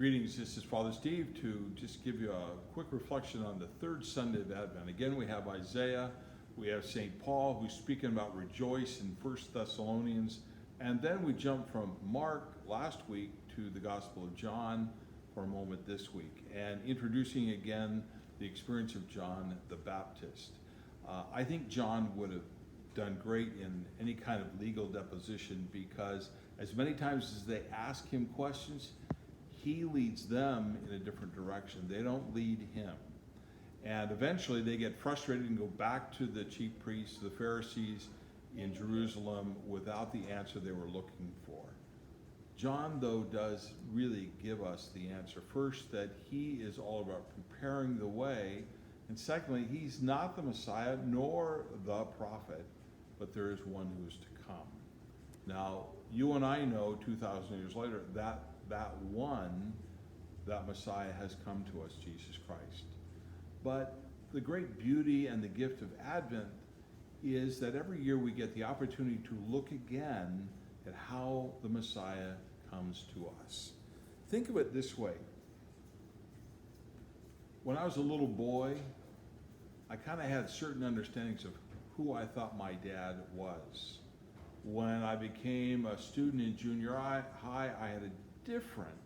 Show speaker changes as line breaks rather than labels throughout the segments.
Greetings, this is Father Steve to just give you a quick reflection on the third Sunday of Advent. Again, we have Isaiah, we have St. Paul who's speaking about rejoice in 1 Thessalonians, and then we jump from Mark last week to the Gospel of John for a moment this week, and introducing again the experience of John the Baptist. I think John would have done great in any kind of legal deposition because as many times as they ask him questions, he leads them in a different direction. They don't lead him. And eventually they get frustrated and go back to the chief priests, the Pharisees in Jerusalem without the answer they were looking for. John, though, does really give us the answer. First, that he is all about preparing the way. And secondly, he's not the Messiah nor the prophet, but there is one who is to come. Now, you and I know 2,000 years later that Messiah has come to us, Jesus Christ. But the great beauty and the gift of Advent is that every year we get the opportunity to look again at how the Messiah comes to us. Think of it this way. When I was a little boy, I kind of had certain understandings of who I thought my dad was. When I became a student in junior high, I had a different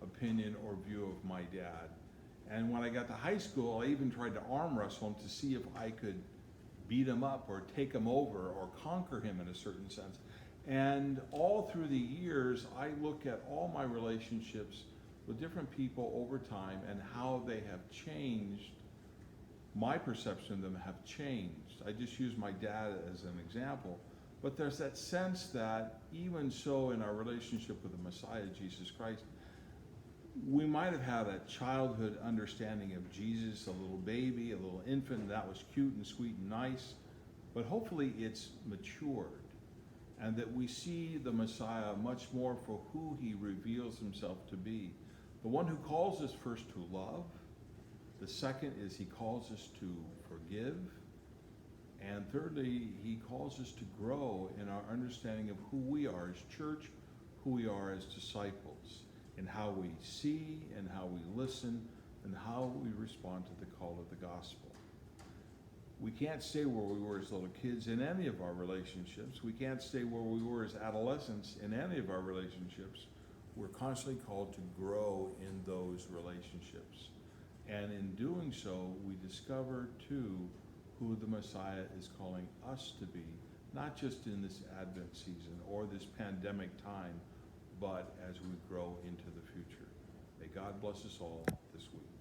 opinion or view of my dad. And when I got to high school, I even tried to arm wrestle him to see if I could beat him up or take him over or conquer him in a certain sense. And all through the years, I look at all my relationships with different people over time and how they have changed. My perception of them have changed. I just use my dad as an example. But there's that sense that even so in our relationship with the Messiah, Jesus Christ, we might have had a childhood understanding of Jesus, a little baby, a little infant, and that was cute and sweet and nice. But hopefully it's matured, and that we see the Messiah much more for who he reveals himself to be. The one who calls us first to love. The second is he calls us to forgive. And thirdly, he calls us to grow in our understanding of who we are as church, who we are as disciples, in how we see and how we listen and how we respond to the call of the gospel. We can't stay where we were as little kids in any of our relationships. We can't stay where we were as adolescents in any of our relationships. We're constantly called to grow in those relationships. And in doing so, we discover too who the Messiah is calling us to be, not just in this Advent season or this pandemic time, but as we grow into the future. May God bless us all this week.